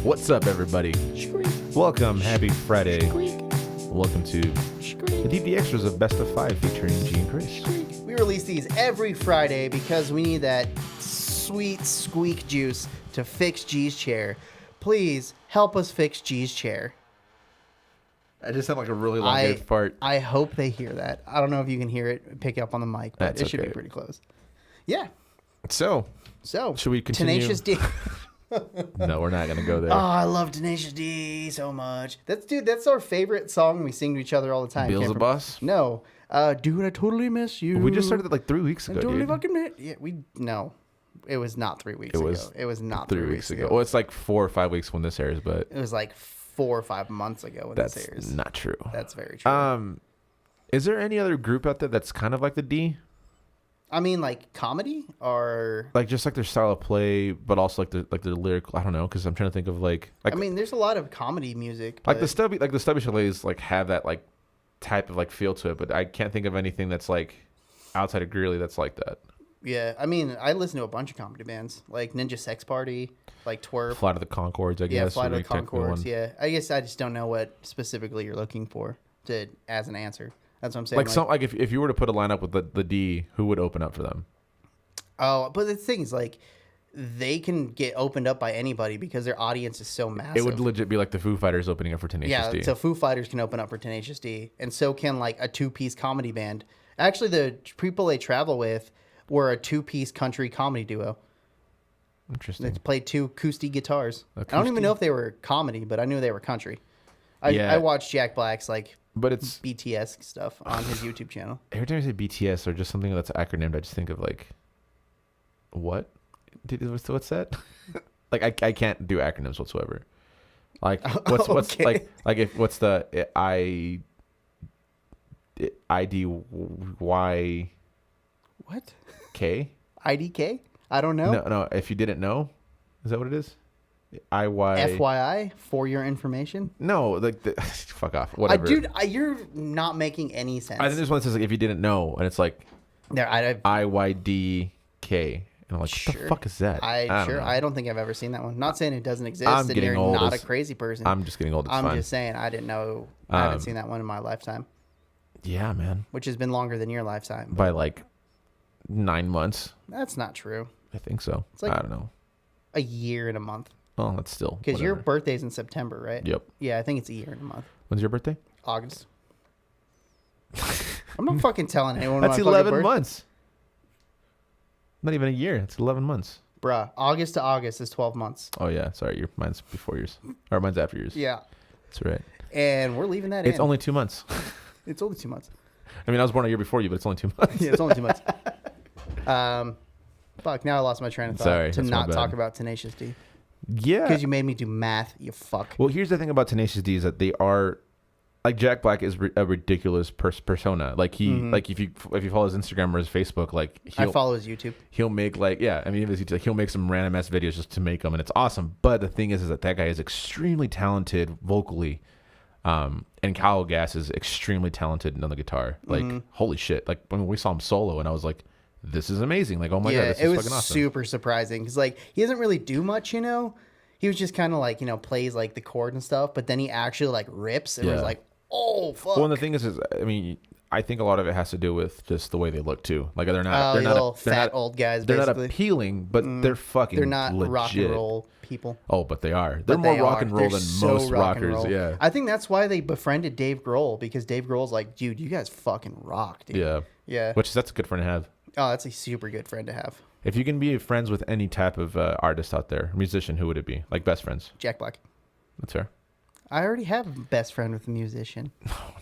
What's up, everybody? Welcome. Happy Friday. Welcome to the DD Extras of Best of 5 featuring G and Chris. We release these every Friday because we need that sweet squeak juice to fix G's chair. Please help us fix G's chair. I just had like a really long part. I hope they hear that. I don't know if you can hear it, pick up on the mic, but That's it should okay. be pretty close. Yeah. So, should we continue? Tenacious D. No, we're not going to go there. Oh, I love Tenacious D so much. That's our favorite song. We sing to each other all the time. Bill's a Boss? No. Dude, I totally miss you. We just started it like 3 weeks ago, I totally dude. fucking miss. Yeah, no. It was not 3 weeks ago. It was not 3 weeks ago. Well, it's like 4 or 5 weeks when this airs, but it was like 4 or 5 months ago when this airs. That's not true. That's very true. Is there any other group out there that's kind of like the D? I mean, like comedy or like just like their style of play, but also like the lyrical. I don't know, because I'm trying to think of like. I mean, there's a lot of comedy music. Like the Stubby Chalets like have that like type of like feel to it, but I can't think of anything that's like outside of Greeley that's like that. Yeah, I mean, I listen to a bunch of comedy bands like Ninja Sex Party, like Twerp. Flight of the Conchords, I guess. Yeah, Flight of the Conchords. Yeah, I guess I just don't know what specifically you're looking for as an answer. That's what I'm saying. Like if you were to put a lineup with the D, who would open up for them? Oh, but the thing is, like, they can get opened up by anybody because their audience is so massive. It would legit be like the Foo Fighters opening up for Tenacious D. Yeah, so Foo Fighters can open up for Tenacious D, and so can like a 2-piece comedy band. Actually, the people they travel with were a 2-piece country comedy duo. Interesting. They played 2 acoustic guitars. I don't even know if they were comedy, but I knew they were country. I watched Jack Black's but it's BTS stuff on his YouTube channel. Every time I say BTS or just something that's acronymed, I just think of like, what? What's that? Like I can't do acronyms whatsoever. Like what's Okay. what's the IDY What? K? IDK? I don't know. No. If you didn't know, is that what it is? IY. FYI, for your information. No, like fuck off. Whatever. Dude, you're not making any sense. I think there's one that says like if you didn't know, and it's like IYDK. And I'm like, what the fuck is that? I don't think I've ever seen that one. Not saying it doesn't exist. I'm getting you're old. Not a crazy person. I'm just getting old. It's I'm fine. just saying I didn't know. I haven't seen that one in my lifetime. Yeah, man. Which has been longer than your lifetime. By like 9 months. That's not true. I think so. It's like I don't know. a year and a month. Oh, that's still. Because your birthday's in September, right? Yep. Yeah, I think it's a year and a month. When's your birthday? August. I'm not fucking telling anyone. That's 11 months. Not even a year. It's 11 months. Bruh, August to August is 12 months. Oh, yeah. Sorry. Mine's before yours. Or mine's after yours. Yeah. That's right. And we're leaving that in. It's only 2 months. It's only 2 months. I mean, I was born a year before you, but it's only 2 months. Yeah, it's only 2 months. Fuck, now I lost my train of thought. Sorry, to that's my not bad. talk about Tenacious D. Yeah. Because you made me do math, you fuck. Well, here's the thing about Tenacious D is that they are... Like, Jack Black is a ridiculous persona. Like, he... Like, if you follow his Instagram or his Facebook, like... I follow his YouTube. He'll make, like... Yeah, I mean, he'll make some random-ass videos just to make them, and it's awesome. But the thing is that guy is extremely talented vocally. And Kyle Gass is extremely talented on the guitar. Like, holy shit. Like, when we saw him solo, and I was like... This is amazing. Like, oh my God, this is fucking awesome. It was super surprising because, like, he doesn't really do much, you know? He was just kind of like, plays, like, the chord and stuff, but then he actually, like, rips and was like, oh, fuck. Well, and the thing is, I mean, I think a lot of it has to do with just the way they look, too. Like, they're not old guys, they're basically. not appealing, but they're fucking They're not legit. rock and roll people. Oh, but they are. They're more rock and roll than most rockers, yeah. I think that's why they befriended Dave Grohl, because Dave Grohl's like, dude, you guys fucking rock, dude. Yeah. Yeah. That's a good friend to have. Oh, that's a super good friend to have. If you can be friends with any type of artist out there, musician, who would it be? Like best friends? Jack Black. That's fair. I already have a best friend with a musician.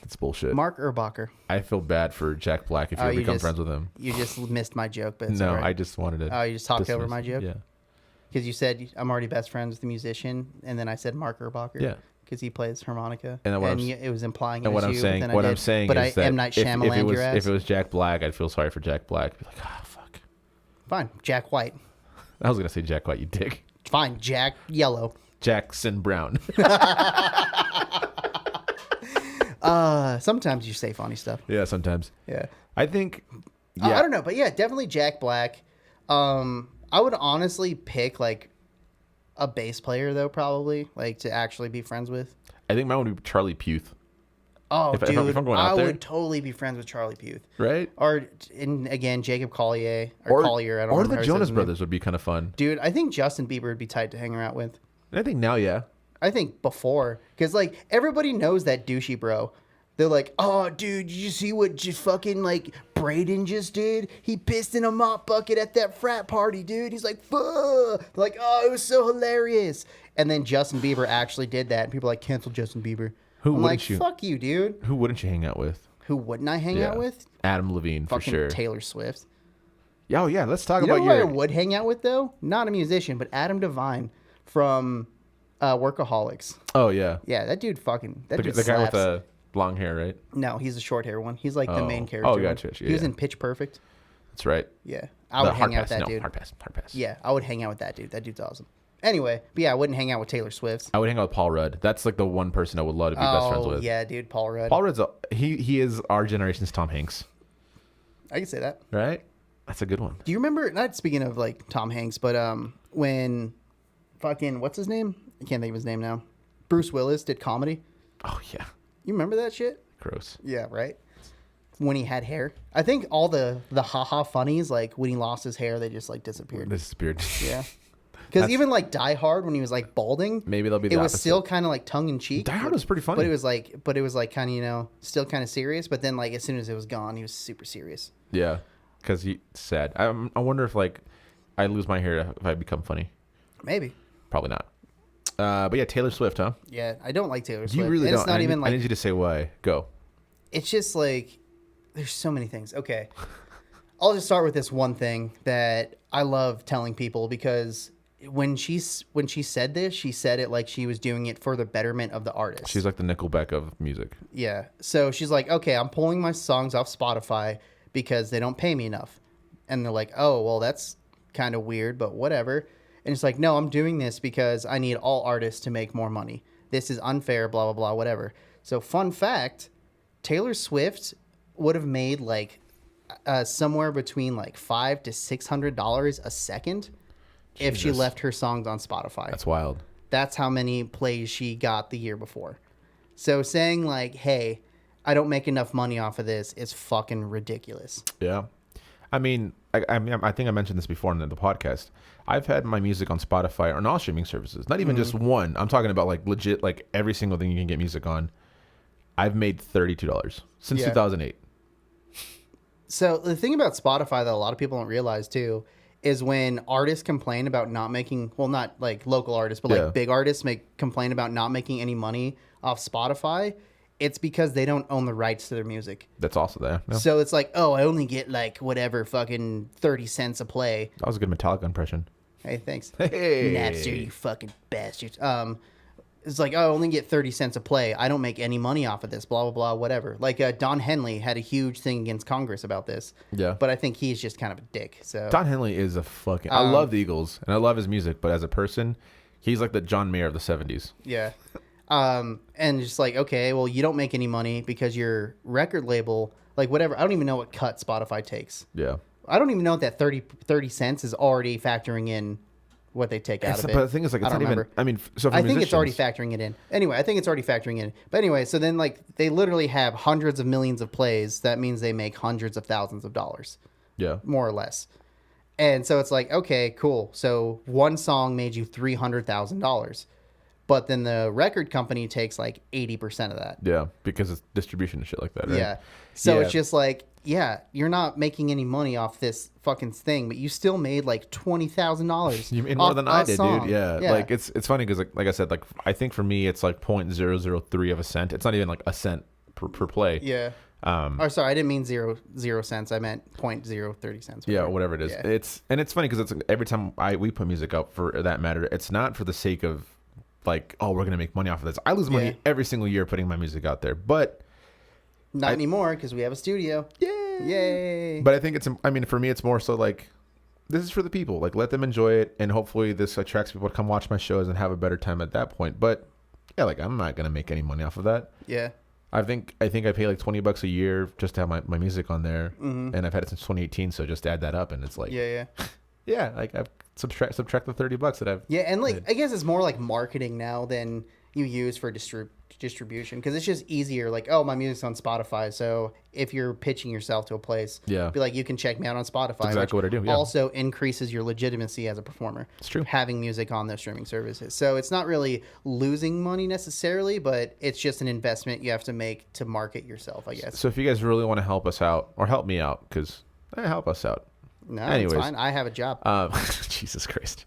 That's bullshit. Mark Erbacher. I feel bad for Jack Black if you become friends with him. You just missed my joke, but it's no, all right. I just wanted to. Oh, you just talked over my joke? Yeah. Because you said I'm already best friends with the musician, and then I said Mark Erbacher. Yeah. Because he plays harmonica, and it was implying it and was what you. I'm saying but is that M. Night Shyamalan your ass. if it was Jack Black, I'd feel sorry for Jack Black. I'd be like, oh fuck. Fine, Jack White. I was gonna say Jack White, you dick. Fine, Jack Yellow. Jackson Brown. Sometimes you say funny stuff. Yeah, sometimes. Yeah. I think. Yeah. I don't know, but yeah, definitely Jack Black. I would honestly pick like a bass player though, probably like to actually be friends with. I think mine would be Charlie Puth. Oh, If dude, I'm going out I there. would totally be friends with Charlie Puth. Right? Or again, Jacob Collier or Collier. I don't know. Or how the he says Jonas his name. Brothers would be kind of fun. Dude, I think Justin Bieber would be tight to hang out with. And I think now, yeah. I think before, because like everybody knows that douchey bro. They're like, oh, dude, did you see what just fucking like Braden just did? He pissed in a mop bucket at that frat party, dude. He's like, fuck. Like, oh, it was so hilarious. And then Justin Bieber actually did that. And people are like, cancel Justin Bieber. Who I'm wouldn't like, you? fuck you, dude. Who wouldn't you hang out with? Who wouldn't I hang out with? Adam Levine, for Fucking sure. Taylor Swift. Oh, yeah. Let's talk You know about who I your... would hang out with, though? Not a musician, but Adam Devine from Workaholics. Oh, yeah. Yeah, that dude fucking... That dude The guy with slaps. the long hair, right? No, he's the short hair one. He's like the main Oh. character. Oh, gotcha. He was Yeah. in Pitch Perfect. That's right. Yeah. I would hang out with that dude. Hard pass. Yeah, I would hang out with that dude. That dude's awesome. Anyway, but yeah, I wouldn't hang out with Taylor Swift. I would hang out with Paul Rudd. That's like the one person I would love to be best friends with. Yeah, dude, Paul Rudd. Paul Rudd's he is our generation's Tom Hanks, I can say that. right? That's a good one. Do you remember, not speaking of like Tom Hanks, but when fucking, what's his name? I can't think of his name now. Bruce Willis did comedy. Oh yeah, You remember that shit? gross. Yeah, right? When he had hair. I think all the haha funnies, like when he lost his hair, they just like disappeared. This is weird. Yeah. Because even like Die Hard, when he was like balding, Maybe they'll be. it The was opposite. still kind of like tongue in cheek. Die Hard was pretty funny. But it was like kind of, you know, still kind of serious. But then like as soon as it was gone, he was super serious. Yeah, because he sad. I wonder if like I lose my hair if I become funny. Maybe. Probably not. But yeah, Taylor Swift, huh? Yeah, I don't like Taylor Swift. You really And don't. It's not even I like, need you to say why. Go. it's just like, there's so many things. Okay. I'll just start with this one thing that I love telling people, because when she said this, she said it like she was doing it for the betterment of the artist. She's like the Nickelback of music. Yeah. So she's like, okay, I'm pulling my songs off Spotify because they don't pay me enough. And they're like, oh, well, that's kind of weird, but whatever. And it's like, no, I'm doing this because I need all artists to make more money. This is unfair, blah, blah, blah, whatever. So fun fact, Taylor Swift would have made like somewhere between like $500 to $600 a second if she Jesus. left her songs on Spotify. That's wild. That's how many plays she got the year before. So saying like, hey, I don't make enough money off of this is fucking ridiculous. Yeah. I mean, I think I mentioned this before in the podcast. I've had my music on Spotify or on all streaming services. Not even just one. I'm talking about like legit, like every single thing you can get music on. I've made $32 since Yeah. 2008. So the thing about Spotify that a lot of people don't realize too is when artists complain about not making, well, not like local artists, but Yeah. like big artists complain about not making any money off Spotify, it's because they don't own the rights to their music. That's also there. Yeah. So it's like, oh, I only get like whatever, fucking 30 cents a play. That was a good Metallica impression. Hey, thanks. Hey. Napster, you fucking bastards. It's like, oh, I only get 30 cents a play. I don't make any money off of this, blah, blah, blah, whatever. Like Don Henley had a huge thing against Congress about this. Yeah. But I think he's just kind of a dick. So Don Henley is a fucking... I love the Eagles, and I love his music, but as a person, he's like the John Mayer of the 70s. yeah. And just like, okay, well, you don't make any money because your record label, like whatever, I don't even know what cut Spotify takes. Yeah. I don't even know if that 30 cents is already factoring in what they take out of it. But the thing is, like, it's I not don't even... remember. I mean, so for I think it's already musicians- factoring it in. Anyway, I think it's already factoring in. But anyway, so then like they literally have hundreds of millions of plays. That means they make hundreds of thousands of dollars, Yeah. more or less. And so it's like, okay, cool. So one song made you $300,000, but then the record company takes like 80% of that. Yeah, because it's distribution and shit like that, right? Yeah. So Yeah. it's just like, yeah, you're not making any money off this fucking thing, but you still made like $20,000. You made more than I did, song. dude. Yeah. Like it's funny because like I said, like I think for me it's like 0.003 of a cent. It's not even like a cent per play. Yeah. Oh, sorry, I didn't mean 0 cents. I meant 0.030 cents. Yeah, whatever it is. Yeah. It's funny because it's every time we put music out for that matter, it's not for the sake of like, oh, we're gonna make money off of this. I lose money Yeah. every single year putting my music out there, but Not anymore because we have a studio. Yay! But I think I mean, for me, it's more so like this is for the people. Like, let them enjoy it, and hopefully, this attracts people to come watch my shows and have a better time at that point. But yeah, like I'm not gonna make any money off of that. Yeah. I think I pay like $20 a year just to have my music on there, and I've had it since 2018. So just add that up, and it's like Yeah. yeah, like subtract the $30 that I've. Yeah, and like made. I guess it's more like marketing now than you use for distribution because it's just easier. Like, oh, my music's on Spotify, so if you're pitching yourself to a place, Yeah. be like, you can check me out on Spotify. That's exactly what I do. Yeah. Also increases your legitimacy as a performer. It's true. Having music on their streaming services, so it's not really losing money necessarily, but it's just an investment you have to make to market yourself, I guess. So if you guys really want to help us out or help me out, because help us out. No, Anyways. it's fine. I have a job. Jesus Christ.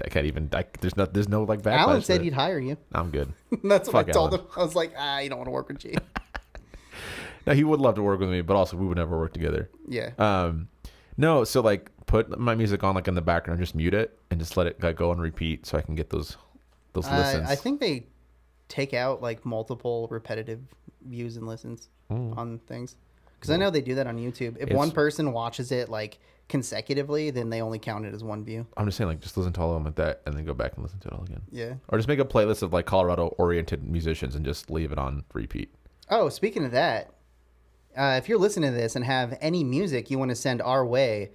I can't even. There's no like backlash. Alan said to it. he'd hire you. I'm good. That's what Fuck I told Alan. him. I was like, you don't want to work with G. Now he would love to work with me, but also we would never work together. Yeah. No. So like, put my music on like in the background, just mute it, and just let it like, go and repeat, so I can get those listens. I think they take out like multiple repetitive views and listens on things. Because I know they do that on YouTube. If one person watches it like consecutively, then they only count it as one view. I'm just saying, like, just listen to all of them like that, and then go back and listen to it all again. Yeah. Or just make a playlist of like Colorado-oriented musicians and just leave it on repeat. Oh, speaking of that, if you're listening to this and have any music you want to send our way,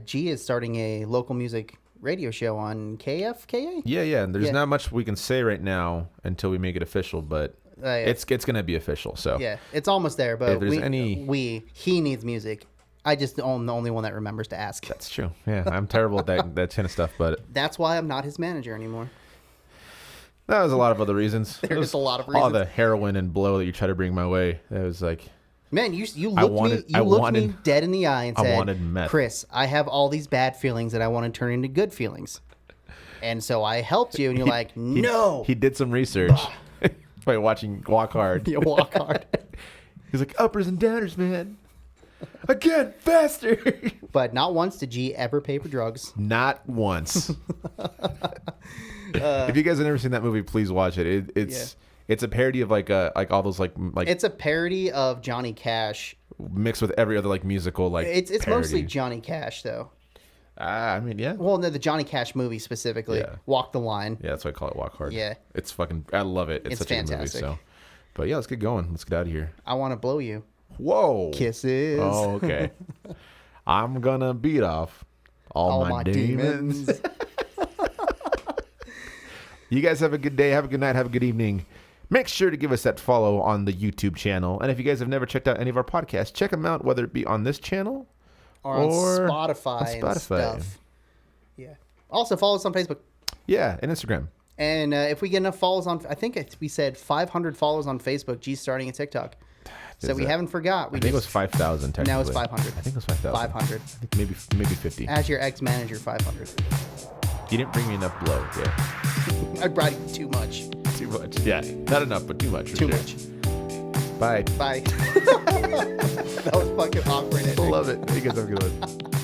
G is starting a local music radio show on KFKA. Yeah. And there's not much we can say right now until we make it official, but Yeah. it's gonna be official. So Yeah, it's almost there, but If there's he needs music. I just am the only one that remembers to ask. that's true. Yeah, I'm terrible at that kind of stuff, but That's why I'm not his manager anymore. that was a lot of other reasons. There's a lot of All reasons. the heroin and blow that you try to bring my way. That was like, Man, you I looked me wanted- dead in the eye and I said, wanted meth. Chris, I have all these bad feelings that I want to turn into good feelings. And so I helped you, and you're like, no. he did some research by watching Walk Hard. You walk hard. He's like, uppers and downers, man. Again, faster. But not once did G ever pay for drugs. Not once. If you guys have never seen that movie, please watch it. It's a parody of like all those like It's a parody of Johnny Cash. mixed with every other like musical like. It's parody. mostly Johnny Cash, though. I mean, yeah. Well, no, the Johnny Cash movie specifically. Yeah. Walk the Line. Yeah, that's why I call it Walk Hard. Yeah. It's fucking. I love it. It's such fantastic. a good movie. So, but yeah, let's get going. Let's get out of here. I Want to Blow You. Whoa. Kisses. Oh, okay. I'm gonna beat off all my demons. You guys have a good day. Have a good night. Have a good evening. Make sure to give us that follow on the YouTube channel. And if you guys have never checked out any of our podcasts, check them out, whether it be on this channel Or on or Spotify and stuff. Yeah. Also, follow us on Facebook. Yeah, and Instagram. And if we get enough follows on, I think we said 500 followers on Facebook. G's starting a TikTok. So we haven't forgot. I think it was 5,000 technically. Now it's 500. I think it was 5,000. 500. I think maybe 50. As your ex-manager, 500. You didn't bring me enough blow. Yeah. I brought you too much. Too much. Yeah. Not enough, but too much. for Too sure. much. Bye. Bye. That was fucking awkward. I love it. You guys have a good one.